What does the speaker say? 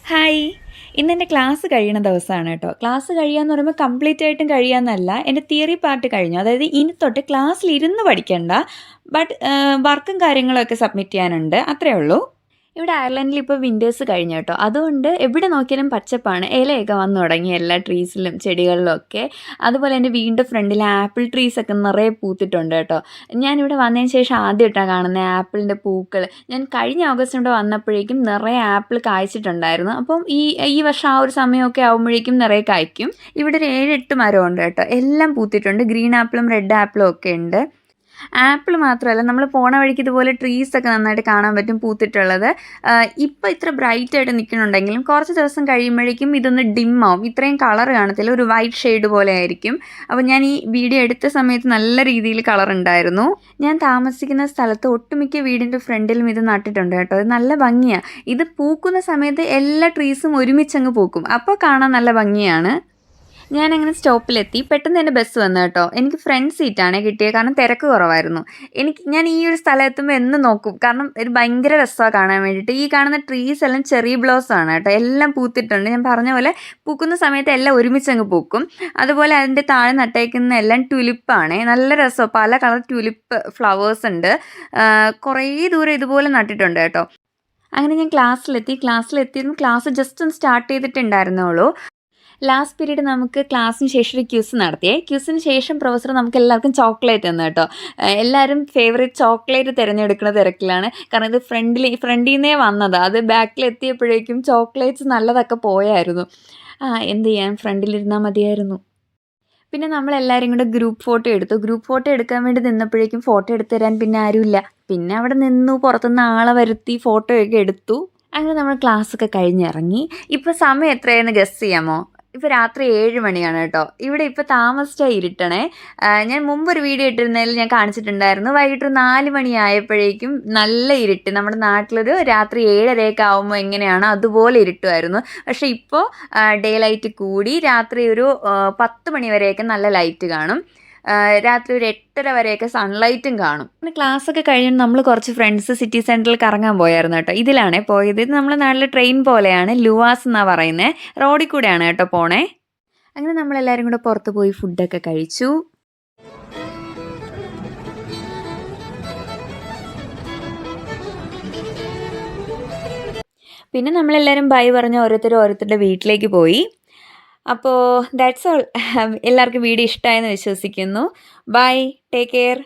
Hi! ഇന്നെൻ്റെ class കഴിയണ ദിവസമാണ് കേട്ടോ. ക്ലാസ് കഴിയുകയെന്ന് പറയുമ്പോൾ കംപ്ലീറ്റ് ആയിട്ടും കഴിയുകയെന്നല്ല. എൻ്റെ തിയറി പാർട്ട് കഴിഞ്ഞു. അതായത് ഇനി തൊട്ട് ക്ലാസ്സിലിരുന്ന് പഠിക്കണ്ട. ബട്ട് വർക്കും കാര്യങ്ങളൊക്കെ സബ്മിറ്റ് ചെയ്യാനുണ്ട്. അത്രയേ ഉള്ളൂ. ഇവിടെ അയർലൻഡിൽ ഇപ്പോൾ വിൻ്റേഴ്സ് കഴിഞ്ഞു കേട്ടോ. അതുകൊണ്ട് എവിടെ നോക്കിയാലും പച്ചപ്പാണ്. ഇലയൊക്കെ വന്നു തുടങ്ങി എല്ലാ ട്രീസിലും ചെടികളിലും ഒക്കെ. അതുപോലെ എൻ്റെ വീടിൻ്റെ ഫ്രണ്ടിൽ ആപ്പിൾ ട്രീസൊക്കെ നിറയെ പൂത്തിട്ടുണ്ട് കേട്ടോ. ഞാനിവിടെ വന്നതിന് ശേഷം ആദ്യമായിട്ടാണ് കാണുന്നത് ആപ്പിളിൻ്റെ പൂക്കൾ. ഞാൻ കഴിഞ്ഞ ഓഗസ്റ്റ് ഇവിടെ വന്നപ്പോഴേക്കും നിറയെ ആപ്പിൾ കായ്ച്ചിട്ടുണ്ടായിരുന്നു. അപ്പം ഈ വർഷം ആ ഒരു സമയമൊക്കെ ആകുമ്പോഴേക്കും നിറയെ കായ്ക്കും. ഇവിടെ ഒരു 7-8 മരമുണ്ട് കേട്ടോ. എല്ലാം പൂത്തിട്ടുണ്ട്. ഗ്രീൻ ആപ്പിളും റെഡ് ആപ്പിളും ഒക്കെ ഉണ്ട്. ആപ്പിൾ മാത്രമല്ല നമ്മൾ പോണ വഴിക്ക് ഇതുപോലെ ട്രീസൊക്കെ നന്നായിട്ട് കാണാൻ പറ്റും പൂത്തിട്ടുള്ളത്. ഇപ്പോൾ ഇത്ര ബ്രൈറ്റ് ആയിട്ട് നിൽക്കുന്നുണ്ടെങ്കിലും കുറച്ച് ദിവസം കഴിയുമ്പോഴേക്കും ഇതൊന്ന് ഡിമ്മാവും. ഇത്രയും കളർ കാണത്തില്ല, ഒരു വൈറ്റ് ഷെയ്ഡ് പോലെ ആയിരിക്കും. അപ്പോൾ ഞാൻ ഈ വീഡിയോ എടുത്ത സമയത്ത് നല്ല രീതിയിൽ കളർ ഉണ്ടായിരുന്നു. ഞാൻ താമസിക്കുന്ന സ്ഥലത്ത് ഒട്ടുമിക്ക വീടിൻ്റെ ഫ്രണ്ടിലും ഇത് നട്ടിട്ടുണ്ട് കേട്ടോ. ഇത് നല്ല ഭംഗിയാണ്. ഇത് പൂക്കുന്ന സമയത്ത് എല്ലാ ട്രീസും ഒരുമിച്ചങ്ങ് പൂക്കും. അപ്പോൾ കാണാൻ നല്ല ഭംഗിയാണ്. ഞാനങ്ങനെ സ്റ്റോപ്പിലെത്തി. പെട്ടെന്ന് എൻ്റെ ബസ് വന്നു കേട്ടോ. എനിക്ക് ഫ്രണ്ട് സീറ്റാണ് കിട്ടിയത്, കാരണം തിരക്ക് കുറവായിരുന്നു. ഞാൻ ഈ ഒരു സ്ഥലം എത്തുമ്പോൾ എന്നും നോക്കും, കാരണം ഒരു ഭയങ്കര രസമാണ് കാണാൻ വേണ്ടിയിട്ട്. ഈ കാണുന്ന ട്രീസ് എല്ലാം ചെറി ബ്ലോസമാണ് കേട്ടോ. എല്ലാം പൂത്തിട്ടുണ്ട്. ഞാൻ പറഞ്ഞ പോലെ പൂക്കുന്ന സമയത്ത് എല്ലാം ഒരുമിച്ചങ്ങ് പൂക്കും. അതുപോലെ അതിൻ്റെ താഴെ നട്ടേക്കുന്ന എല്ലാം ട്യുലിപ്പാണ്. നല്ല രസമാണ്. പല കളർ ട്യുലിപ്പ് ഫ്ലവേഴ്സ് ഉണ്ട്. കുറേ ദൂരം ഇതുപോലെ നട്ടിട്ടുണ്ട് കേട്ടോ. അങ്ങനെ ഞാൻ ക്ലാസ്സിലെത്തിയതും ക്ലാസ് ജസ്റ്റ് ഒന്ന് സ്റ്റാർട്ട് ചെയ്തിട്ടുണ്ടായിരുന്നുള്ളൂ. ലാസ്റ്റ് പീരീഡ് നമുക്ക് ക്ലാസ്സിന് ശേഷം ഒരു ക്യൂസ് നടത്തിയേ. ക്യൂസിന് ശേഷം പ്രൊഫസർ നമുക്ക് എല്ലാവർക്കും ചോക്ലേറ്റ് തന്നു കേട്ടോ. എല്ലാവരും ഫേവറേറ്റ് ചോക്ലേറ്റ് തിരഞ്ഞെടുക്കുന്ന തിരക്കിലാണ്. കാരണം ഇത് ഫ്രണ്ടിൽ നിന്നേ വന്നതാണ്. അത് ബാക്കിലെത്തിയപ്പോഴേക്കും ചോക്ലേറ്റ്സ് നല്ലതൊക്കെ പോയായിരുന്നു. എന്ത് ചെയ്യാൻ, ഫ്രണ്ടിലിരുന്നാൽ മതിയായിരുന്നു. പിന്നെ നമ്മളെല്ലാവരും കൂടെ ഗ്രൂപ്പ് ഫോട്ടോ എടുത്തു. ഗ്രൂപ്പ് ഫോട്ടോ എടുക്കാൻ വേണ്ടി നിന്നപ്പോഴേക്കും ഫോട്ടോ എടുത്തു തരാൻ പിന്നെ ആരുമില്ല. പിന്നെ അവിടെ നിന്നു, പുറത്തുനിന്ന് ആളെ വരുത്തി ഫോട്ടോയൊക്കെ എടുത്തു. അങ്ങനെ നമ്മൾ ക്ലാസ്സൊക്കെ കഴിഞ്ഞിറങ്ങി. ഇപ്പോൾ സമയം എത്രയാണെന്ന് ഗസ് ചെയ്യാമോ? ഇപ്പോൾ രാത്രി 7 മണിയാണ് കേട്ടോ. ഇവിടെ ഇപ്പോൾ താമസിച്ചാൽ ഇരുട്ടണേ. ഞാൻ മുമ്പൊരു വീഡിയോ ഇട്ടിരുന്നതിൽ ഞാൻ കാണിച്ചിട്ടുണ്ടായിരുന്നു. വൈകിട്ട് 4 മണിയായപ്പോഴേക്കും നല്ല ഇരുട്ട്. നമ്മുടെ നാട്ടിലൊരു രാത്രി 7:30 ആകുമ്പോൾ എങ്ങനെയാണോ അതുപോലെ ഇരുട്ടുമായിരുന്നു. പക്ഷേ ഇപ്പോൾ ഡേ ലൈറ്റ് കൂടി. രാത്രി ഒരു 10 മണി വരെയൊക്കെ നല്ല ലൈറ്റ് കാണും. രാത്രി ഒരു 8:30 വരെയൊക്കെ സൺലൈറ്റും കാണും. പിന്നെ ക്ലാസ്സൊക്കെ കഴിഞ്ഞ് നമ്മൾ കുറച്ച് ഫ്രണ്ട്സ് സിറ്റി സെൻറ്ററിൽ കറങ്ങാൻ പോയായിരുന്നു കേട്ടോ. ഇതിലാണേ പോയത്. ഇത് നമ്മുടെ നാട്ടിലെ ട്രെയിൻ പോലെയാണ്. ലുവാസ് എന്നാണ് പറയുന്നത്. റോഡിൽ കൂടെയാണ് കേട്ടോ പോണേ. അങ്ങനെ നമ്മളെല്ലാവരും കൂടെ പുറത്ത് പോയി ഫുഡൊക്കെ കഴിച്ചു. പിന്നെ നമ്മളെല്ലാവരും ബൈ പറഞ്ഞ് ഓരോരുത്തരുടെ വീട്ടിലേക്ക് പോയി. അപ്പോൾ ദാറ്റ്സ് ഓൾ. എല്ലാവർക്കും വീഡിയോ ഇഷ്ടമായെന്ന് വിശ്വസിക്കുന്നു. Bye, take care.